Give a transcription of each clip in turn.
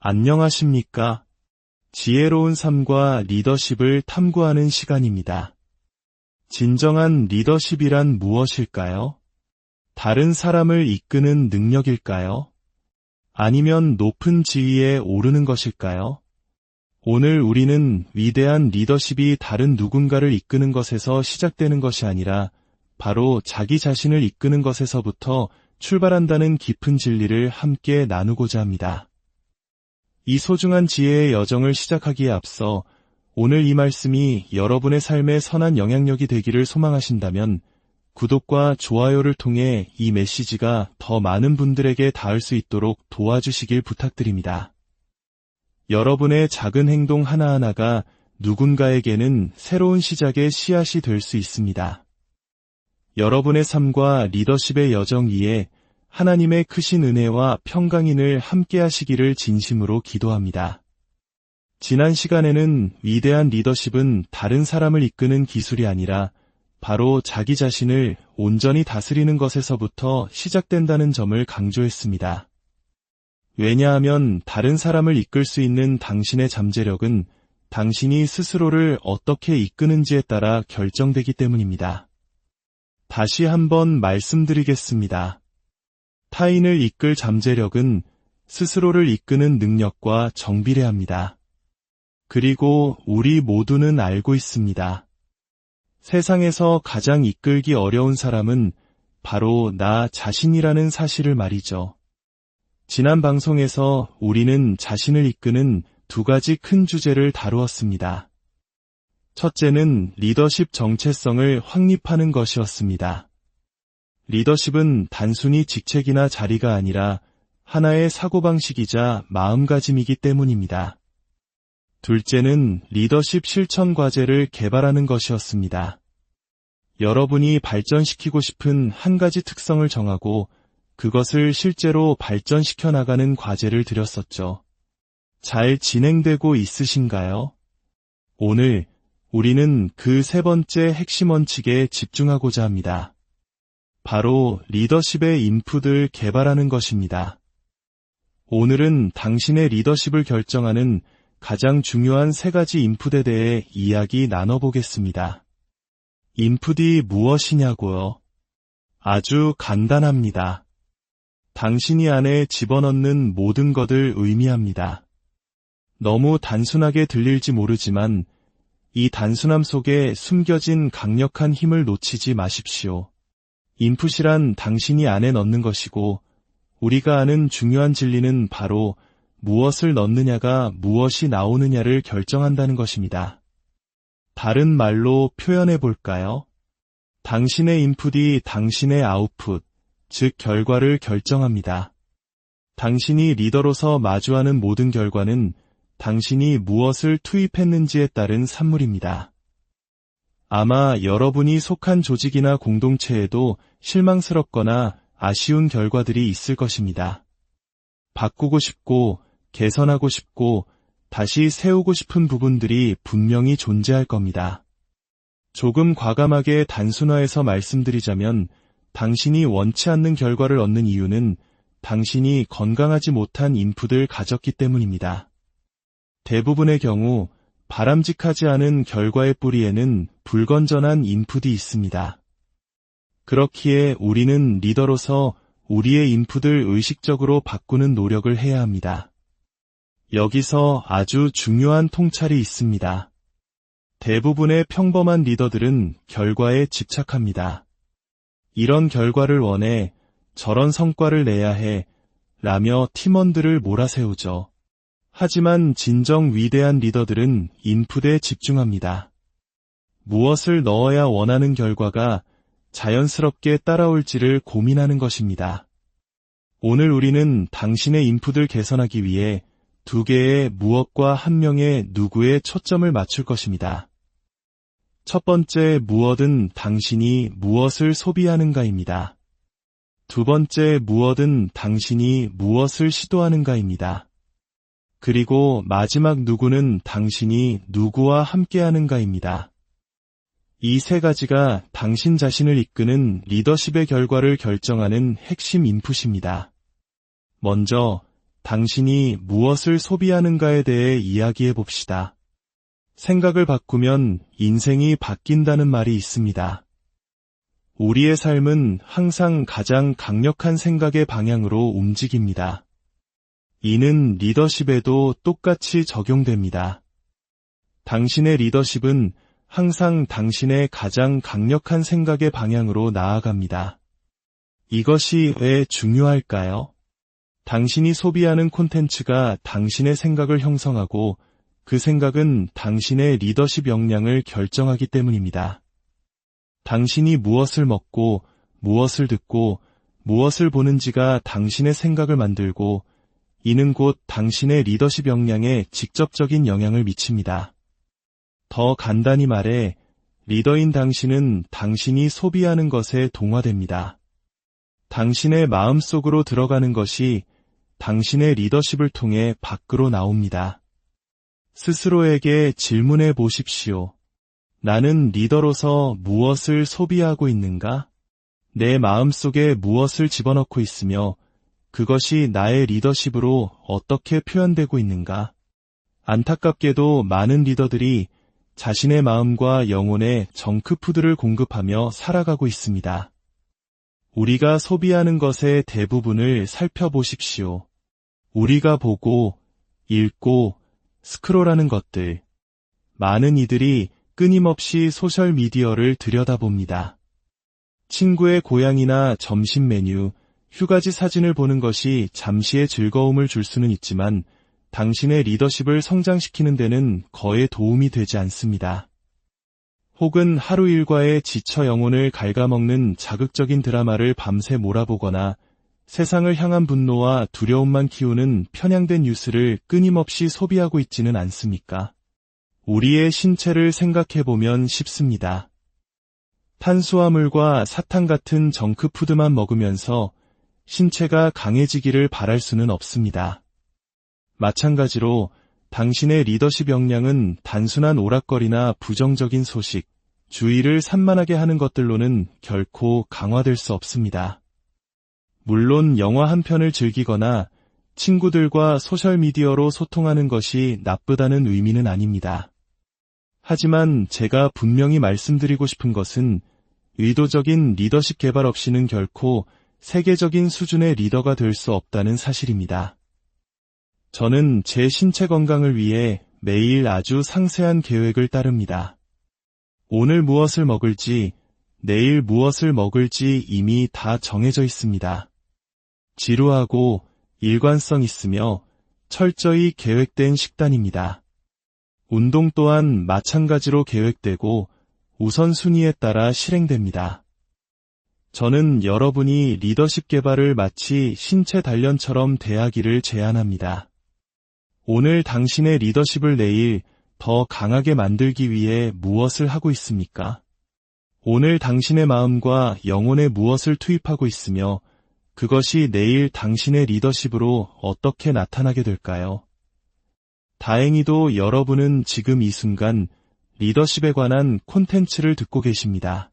안녕하십니까? 지혜로운 삶과 리더십을 탐구하는 시간입니다. 진정한 리더십이란 무엇일까요? 다른 사람을 이끄는 능력일까요? 아니면 높은 지위에 오르는 것일까요? 오늘 우리는 위대한 리더십이 다른 누군가를 이끄는 것에서 시작되는 것이 아니라 바로 자기 자신을 이끄는 것에서부터 출발한다는 깊은 진리를 함께 나누고자 합니다. 이 소중한 지혜의 여정을 시작하기에 앞서 오늘 이 말씀이 여러분의 삶에 선한 영향력이 되기를 소망하신다면 구독과 좋아요를 통해 이 메시지가 더 많은 분들에게 닿을 수 있도록 도와주시길 부탁드립니다. 여러분의 작은 행동 하나하나가 누군가에게는 새로운 시작의 씨앗이 될 수 있습니다. 여러분의 삶과 리더십의 여정 위에 하나님의 크신 은혜와 평강인을 함께 하시기를 진심으로 기도합니다. 지난 시간에는 위대한 리더십은 다른 사람을 이끄는 기술이 아니라 바로 자기 자신을 온전히 다스리는 것에서부터 시작된다는 점을 강조했습니다. 왜냐하면 다른 사람을 이끌 수 있는 당신의 잠재력은 당신이 스스로를 어떻게 이끄는지에 따라 결정되기 때문입니다. 다시 한번 말씀드리겠습니다. 타인을 이끌 잠재력은 스스로를 이끄는 능력과 정비례합니다. 그리고 우리 모두는 알고 있습니다. 세상에서 가장 이끌기 어려운 사람은 바로 나 자신이라는 사실을 말이죠. 지난 방송에서 우리는 자신을 이끄는 두 가지 큰 주제를 다루었습니다. 첫째는 리더십 정체성을 확립하는 것이었습니다. 리더십은 단순히 직책이나 자리가 아니라 하나의 사고방식이자 마음가짐이기 때문입니다. 둘째는 리더십 실천 과제를 개발하는 것이었습니다. 여러분이 발전시키고 싶은 한 가지 특성을 정하고 그것을 실제로 발전시켜 나가는 과제를 드렸었죠. 잘 진행되고 있으신가요? 오늘 우리는 그 세 번째 핵심 원칙에 집중하고자 합니다. 바로 리더십의 인풋을 개발하는 것입니다. 오늘은 당신의 리더십을 결정하는 가장 중요한 세 가지 인풋에 대해 이야기 나눠보겠습니다. 인풋이 무엇이냐고요? 아주 간단합니다. 당신이 안에 집어넣는 모든 것을 의미합니다. 너무 단순하게 들릴지 모르지만 이 단순함 속에 숨겨진 강력한 힘을 놓치지 마십시오. 인풋이란 당신이 안에 넣는 것이고 우리가 아는 중요한 진리는 바로 무엇을 넣느냐가 무엇이 나오느냐를 결정한다는 것입니다. 다른 말로 표현해 볼까요? 당신의 인풋이 당신의 아웃풋, 즉 결과를 결정합니다. 당신이 리더로서 마주하는 모든 결과는 당신이 무엇을 투입했는지에 따른 산물입니다. 아마 여러분이 속한 조직이나 공동체에도 실망스럽거나 아쉬운 결과들이 있을 것입니다. 바꾸고 싶고 개선하고 싶고 다시 세우고 싶은 부분들이 분명히 존재할 겁니다. 조금 과감하게 단순화해서 말씀드리자면 당신이 원치 않는 결과를 얻는 이유는 당신이 건강하지 못한 인풋을 가졌기 때문입니다. 대부분의 경우 바람직하지 않은 결과의 뿌리에는 불건전한 인풋이 있습니다. 그렇기에 우리는 리더로서 우리의 인풋을 의식적으로 바꾸는 노력을 해야 합니다. 여기서 아주 중요한 통찰이 있습니다. 대부분의 평범한 리더들은 결과에 집착합니다. 이런 결과를 원해, 저런 성과를 내야 해, 라며 팀원들을 몰아세우죠. 하지만 진정 위대한 리더들은 인풋에 집중합니다. 무엇을 넣어야 원하는 결과가 자연스럽게 따라올지를 고민하는 것입니다. 오늘 우리는 당신의 인풋을 개선하기 위해 두 개의 무엇과 한 명의 누구에 초점을 맞출 것입니다. 첫 번째 무엇은 당신이 무엇을 소비하는가입니다. 두 번째 무엇은 당신이 무엇을 시도하는가입니다. 그리고 마지막 누구는 당신이 누구와 함께하는가입니다. 이 세 가지가 당신 자신을 이끄는 리더십의 결과를 결정하는 핵심 인풋입니다. 먼저 당신이 무엇을 소비하는가에 대해 이야기해 봅시다. 생각을 바꾸면 인생이 바뀐다는 말이 있습니다. 우리의 삶은 항상 가장 강력한 생각의 방향으로 움직입니다. 이는 리더십에도 똑같이 적용됩니다. 당신의 리더십은 항상 당신의 가장 강력한 생각의 방향으로 나아갑니다. 이것이 왜 중요할까요? 당신이 소비하는 콘텐츠가 당신의 생각을 형성하고 그 생각은 당신의 리더십 역량을 결정하기 때문입니다. 당신이 무엇을 먹고 무엇을 듣고 무엇을 보는지가 당신의 생각을 만들고 이는 곧 당신의 리더십 역량에 직접적인 영향을 미칩니다. 더 간단히 말해 리더인 당신은 당신이 소비하는 것에 동화됩니다. 당신의 마음속으로 들어가는 것이 당신의 리더십을 통해 밖으로 나옵니다. 스스로에게 질문해 보십시오. 나는 리더로서 무엇을 소비하고 있는가? 내 마음속에 무엇을 집어넣고 있으며 그것이 나의 리더십으로 어떻게 표현되고 있는가? 안타깝게도 많은 리더들이 자신의 마음과 영혼에 정크푸드를 공급하며 살아가고 있습니다. 우리가 소비하는 것의 대부분을 살펴보십시오. 우리가 보고, 읽고, 스크롤하는 것들. 많은 이들이 끊임없이 소셜미디어를 들여다봅니다. 친구의 고향이나 점심 메뉴, 휴가지 사진을 보는 것이 잠시의 즐거움을 줄 수는 있지만 당신의 리더십을 성장시키는 데는 거의 도움이 되지 않습니다. 혹은 하루 일과에 지쳐 영혼을 갉아먹는 자극적인 드라마를 밤새 몰아보거나 세상을 향한 분노와 두려움만 키우는 편향된 뉴스를 끊임없이 소비하고 있지는 않습니까? 우리의 신체를 생각해보면 쉽습니다. 탄수화물과 사탕 같은 정크푸드만 먹으면서 신체가 강해지기를 바랄 수는 없습니다. 마찬가지로 당신의 리더십 역량은 단순한 오락거리나 부정적인 소식, 주의를 산만하게 하는 것들로는 결코 강화될 수 없습니다. 물론 영화 한 편을 즐기거나 친구들과 소셜미디어로 소통하는 것이 나쁘다는 의미는 아닙니다. 하지만 제가 분명히 말씀드리고 싶은 것은 의도적인 리더십 개발 없이는 결코 세계적인 수준의 리더가 될 수 없다는 사실입니다. 저는 제 신체 건강을 위해 매일 아주 상세한 계획을 따릅니다. 오늘 무엇을 먹을지, 내일 무엇을 먹을지 이미 다 정해져 있습니다. 지루하고 일관성 있으며 철저히 계획된 식단입니다. 운동 또한 마찬가지로 계획되고 우선순위에 따라 실행됩니다. 저는 여러분이 리더십 개발을 마치 신체 단련처럼 대하기를 제안합니다. 오늘 당신의 리더십을 내일 더 강하게 만들기 위해 무엇을 하고 있습니까? 오늘 당신의 마음과 영혼에 무엇을 투입하고 있으며 그것이 내일 당신의 리더십으로 어떻게 나타나게 될까요? 다행히도 여러분은 지금 이 순간 리더십에 관한 콘텐츠를 듣고 계십니다.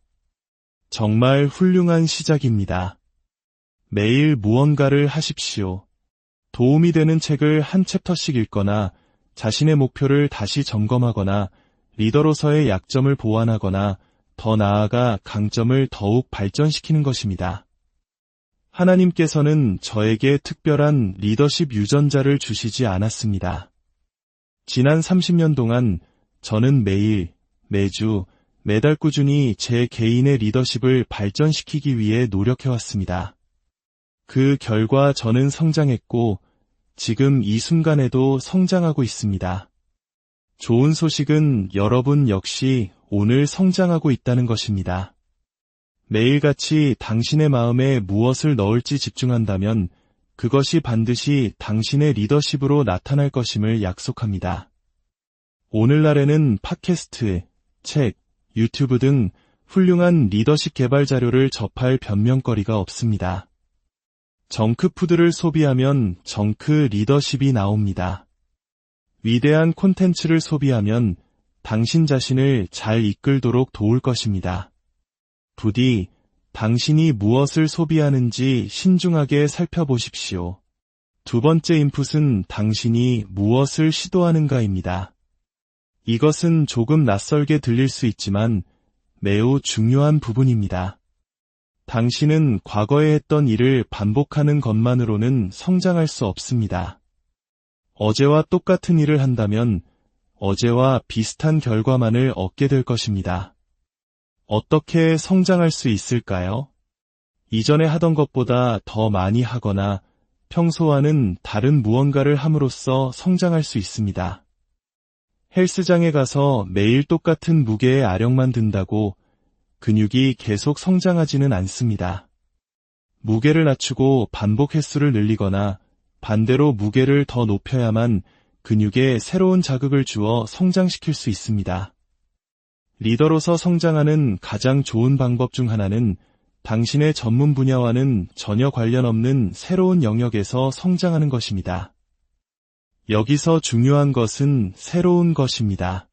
정말 훌륭한 시작입니다. 매일 무언가를 하십시오. 도움이 되는 책을 한 챕터씩 읽거나 자신의 목표를 다시 점검하거나 리더로서의 약점을 보완하거나 더 나아가 강점을 더욱 발전시키는 것입니다. 하나님께서는 저에게 특별한 리더십 유전자를 주시지 않았습니다. 지난 30년 동안 저는 매일, 매주, 매달 꾸준히 제 개인의 리더십을 발전시키기 위해 노력해왔습니다. 그 결과 저는 성장했고 지금 이 순간에도 성장하고 있습니다. 좋은 소식은 여러분 역시 오늘 성장하고 있다는 것입니다. 매일같이 당신의 마음에 무엇을 넣을지 집중한다면 그것이 반드시 당신의 리더십으로 나타날 것임을 약속합니다. 오늘날에는 팟캐스트, 책, 유튜브 등 훌륭한 리더십 개발 자료를 접할 변명거리가 없습니다. 정크푸드를 소비하면 정크 리더십이 나옵니다. 위대한 콘텐츠를 소비하면 당신 자신을 잘 이끌도록 도울 것입니다. 부디 당신이 무엇을 소비하는지 신중하게 살펴보십시오. 두 번째 인풋은 당신이 무엇을 시도하는가입니다. 이것은 조금 낯설게 들릴 수 있지만 매우 중요한 부분입니다. 당신은 과거에 했던 일을 반복하는 것만으로는 성장할 수 없습니다. 어제와 똑같은 일을 한다면 어제와 비슷한 결과만을 얻게 될 것입니다. 어떻게 성장할 수 있을까요? 이전에 하던 것보다 더 많이 하거나 평소와는 다른 무언가를 함으로써 성장할 수 있습니다. 헬스장에 가서 매일 똑같은 무게의 아령만 든다고 근육이 계속 성장하지는 않습니다. 무게를 낮추고 반복 횟수를 늘리거나 반대로 무게를 더 높여야만 근육에 새로운 자극을 주어 성장시킬 수 있습니다. 리더로서 성장하는 가장 좋은 방법 중 하나는 당신의 전문 분야와는 전혀 관련 없는 새로운 영역에서 성장하는 것입니다. 여기서 중요한 것은 새로운 것입니다.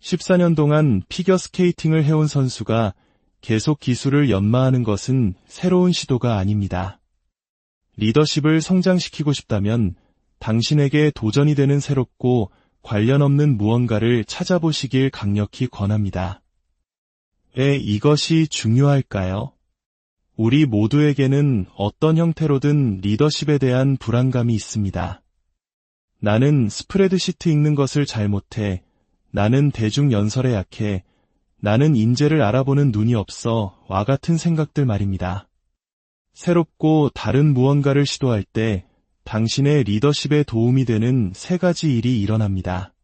14년 동안 피겨스케이팅을 해온 선수가 계속 기술을 연마하는 것은 새로운 시도가 아닙니다. 리더십을 성장시키고 싶다면 당신에게 도전이 되는 새롭고 관련 없는 무언가를 찾아보시길 강력히 권합니다. 왜 이것이 중요할까요? 우리 모두에게는 어떤 형태로든 리더십에 대한 불안감이 있습니다. 나는 스프레드시트 읽는 것을 잘 못해, 나는 대중연설에 약해, 나는 인재를 알아보는 눈이 없어 와 같은 생각들 말입니다. 새롭고 다른 무언가를 시도할 때 당신의 리더십에 도움이 되는 세 가지 일이 일어납니다.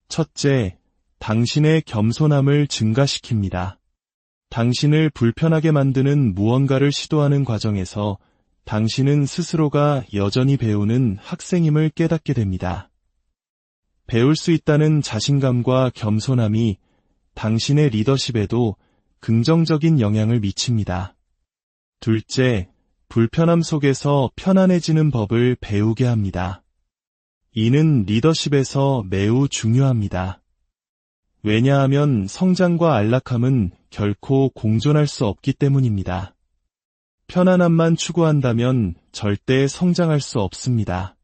첫째, 당신의 겸손함을 증가시킵니다. 당신을 불편하게 만드는 무언가를 시도하는 과정에서 당신은 스스로가 여전히 배우는 학생임을 깨닫게 됩니다. 배울 수 있다는 자신감과 겸손함이 당신의 리더십에도 긍정적인 영향을 미칩니다. 둘째, 불편함 속에서 편안해지는 법을 배우게 합니다. 이는 리더십에서 매우 중요합니다. 왜냐하면 성장과 안락함은 결코 공존할 수 없기 때문입니다. 편안함만 추구한다면 절대 성장할 수 없습니다.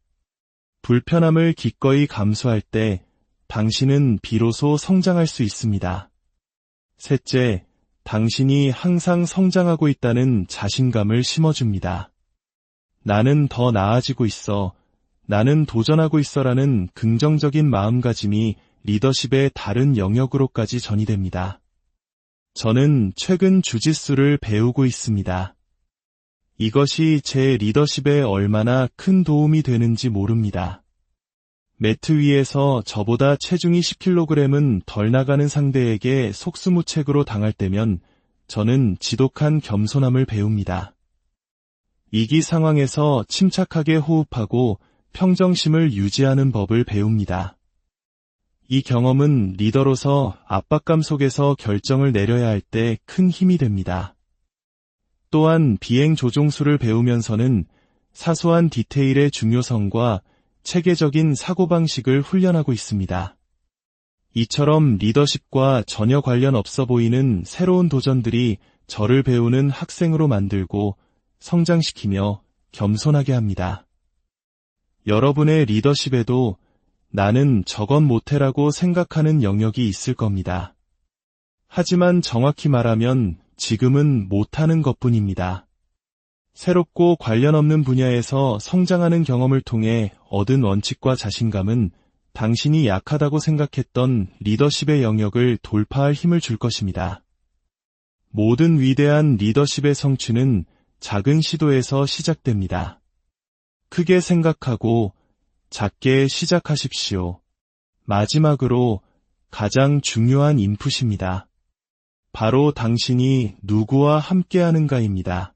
불편함을 기꺼이 감수할 때 당신은 비로소 성장할 수 있습니다. 셋째, 당신이 항상 성장하고 있다는 자신감을 심어줍니다. 나는 더 나아지고 있어, 나는 도전하고 있어라는 긍정적인 마음가짐이 리더십의 다른 영역으로까지 전이됩니다. 저는 최근 주짓수를 배우고 있습니다. 이것이 제 리더십에 얼마나 큰 도움이 되는지 모릅니다. 매트 위에서 저보다 체중이 10kg은 덜 나가는 상대에게 속수무책으로 당할 때면 저는 지독한 겸손함을 배웁니다. 위기 상황에서 침착하게 호흡하고 평정심을 유지하는 법을 배웁니다. 이 경험은 리더로서 압박감 속에서 결정을 내려야 할 때 큰 힘이 됩니다. 또한 비행 조종술을 배우면서는 사소한 디테일의 중요성과 체계적인 사고방식을 훈련하고 있습니다. 이처럼 리더십과 전혀 관련 없어 보이는 새로운 도전들이 저를 배우는 학생으로 만들고 성장시키며 겸손하게 합니다. 여러분의 리더십에도 나는 저건 못해라고 생각하는 영역이 있을 겁니다. 하지만 정확히 말하면 지금은 못하는 것뿐입니다. 새롭고 관련 없는 분야에서 성장하는 경험을 통해 얻은 원칙과 자신감은 당신이 약하다고 생각했던 리더십의 영역을 돌파할 힘을 줄 것입니다. 모든 위대한 리더십의 성취는 작은 시도에서 시작됩니다. 크게 생각하고 작게 시작하십시오. 마지막으로 가장 중요한 인풋입니다. 바로 당신이 누구와 함께하는가입니다.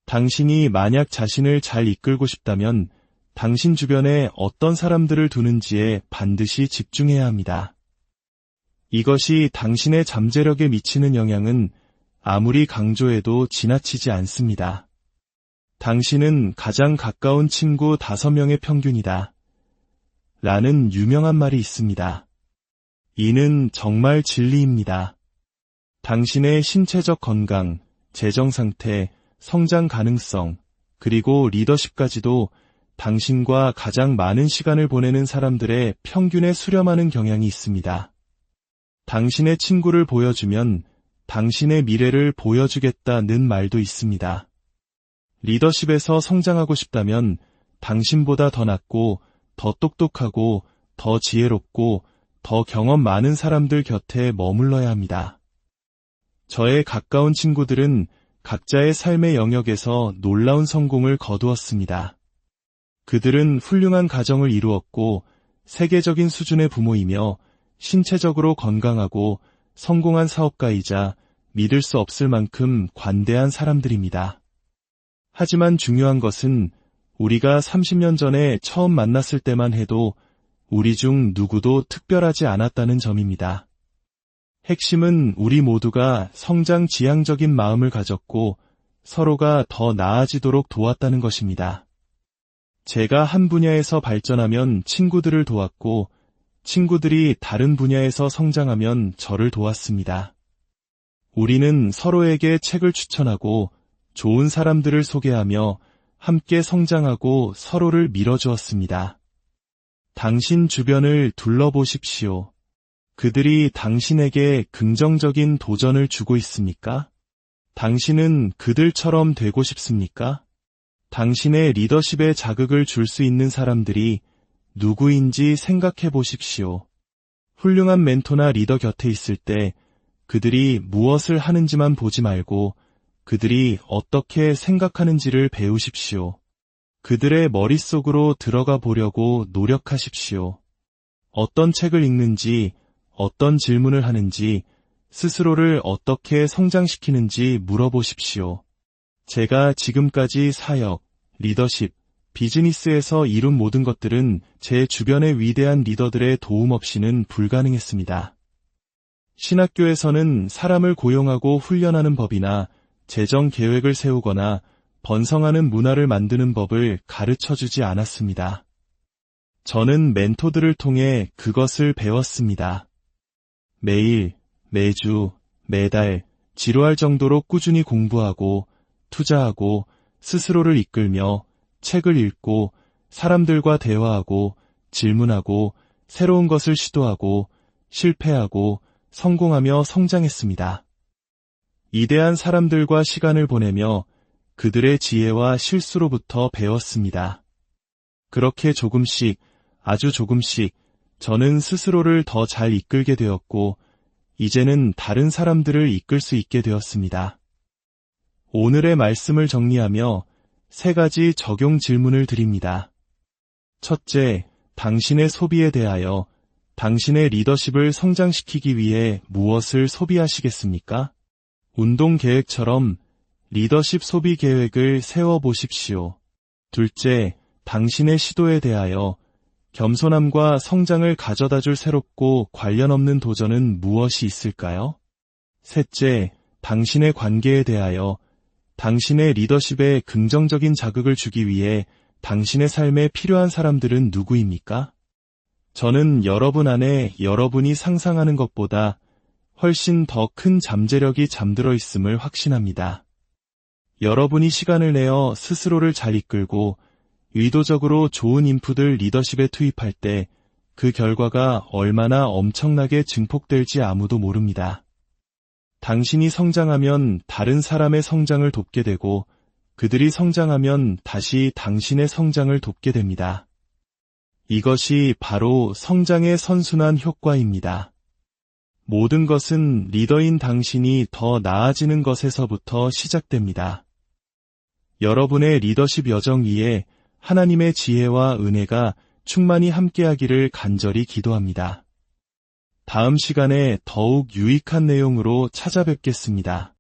당신이 만약 자신을 잘 이끌고 싶다면 당신 주변에 어떤 사람들을 두는지에 반드시 집중해야 합니다. 이것이 당신의 잠재력에 미치는 영향은 아무리 강조해도 지나치지 않습니다. 당신은 가장 가까운 친구 5명의 평균이다. 라는 유명한 말이 있습니다. 이는 정말 진리입니다. 당신의 신체적 건강, 재정 상태, 성장 가능성, 그리고 리더십까지도 당신과 가장 많은 시간을 보내는 사람들의 평균에 수렴하는 경향이 있습니다. 당신의 친구를 보여주면 당신의 미래를 보여주겠다는 말도 있습니다. 리더십에서 성장하고 싶다면 당신보다 더 낫고, 더 똑똑하고, 더 지혜롭고, 더 경험 많은 사람들 곁에 머물러야 합니다. 저의 가까운 친구들은 각자의 삶의 영역에서 놀라운 성공을 거두었습니다. 그들은 훌륭한 가정을 이루었고, 세계적인 수준의 부모이며, 신체적으로 건강하고 성공한 사업가이자 믿을 수 없을 만큼 관대한 사람들입니다. 하지만 중요한 것은 우리가 30년 전에 처음 만났을 때만 해도 우리 중 누구도 특별하지 않았다는 점입니다. 핵심은 우리 모두가 성장 지향적인 마음을 가졌고 서로가 더 나아지도록 도왔다는 것입니다. 제가 한 분야에서 발전하면 친구들을 도왔고 친구들이 다른 분야에서 성장하면 저를 도왔습니다. 우리는 서로에게 책을 추천하고 좋은 사람들을 소개하며 함께 성장하고 서로를 밀어주었습니다. 당신 주변을 둘러보십시오. 그들이 당신에게 긍정적인 도전을 주고 있습니까? 당신은 그들처럼 되고 싶습니까? 당신의 리더십에 자극을 줄 수 있는 사람들이 누구인지 생각해 보십시오. 훌륭한 멘토나 리더 곁에 있을 때 그들이 무엇을 하는지만 보지 말고 그들이 어떻게 생각하는지를 배우십시오. 그들의 머릿속으로 들어가 보려고 노력하십시오. 어떤 책을 읽는지, 어떤 질문을 하는지, 스스로를 어떻게 성장시키는지 물어보십시오. 제가 지금까지 사역, 리더십, 비즈니스에서 이룬 모든 것들은 제 주변의 위대한 리더들의 도움 없이는 불가능했습니다. 신학교에서는 사람을 고용하고 훈련하는 법이나 재정 계획을 세우거나 번성하는 문화를 만드는 법을 가르쳐주지 않았습니다. 저는 멘토들을 통해 그것을 배웠습니다. 매일, 매주, 매달 지루할 정도로 꾸준히 공부하고 투자하고 스스로를 이끌며 책을 읽고 사람들과 대화하고 질문하고 새로운 것을 시도하고 실패하고 성공하며 성장했습니다. 이대한 사람들과 시간을 보내며 그들의 지혜와 실수로부터 배웠습니다. 그렇게 조금씩, 아주 조금씩 저는 스스로를 더 잘 이끌게 되었고 이제는 다른 사람들을 이끌 수 있게 되었습니다. 오늘의 말씀을 정리하며 3가지 적용 질문을 드립니다. 첫째, 당신의 소비에 대하여 당신의 리더십을 성장시키기 위해 무엇을 소비하시겠습니까? 운동 계획처럼 리더십 소비 계획을 세워보십시오. 둘째, 당신의 시도에 대하여 겸손함과 성장을 가져다줄 새롭고 관련 없는 도전은 무엇이 있을까요? 셋째, 당신의 관계에 대하여 당신의 리더십에 긍정적인 자극을 주기 위해 당신의 삶에 필요한 사람들은 누구입니까? 저는 여러분 안에 여러분이 상상하는 것보다 훨씬 더 큰 잠재력이 잠들어 있음을 확신합니다. 여러분이 시간을 내어 스스로를 잘 이끌고 의도적으로 좋은 인풋을 리더십에 투입할 때 그 결과가 얼마나 엄청나게 증폭될지 아무도 모릅니다. 당신이 성장하면 다른 사람의 성장을 돕게 되고 그들이 성장하면 다시 당신의 성장을 돕게 됩니다. 이것이 바로 성장의 선순환 효과입니다. 모든 것은 리더인 당신이 더 나아지는 것에서부터 시작됩니다. 여러분의 리더십 여정 위에 하나님의 지혜와 은혜가 충만히 함께하기를 간절히 기도합니다. 다음 시간에 더욱 유익한 내용으로 찾아뵙겠습니다.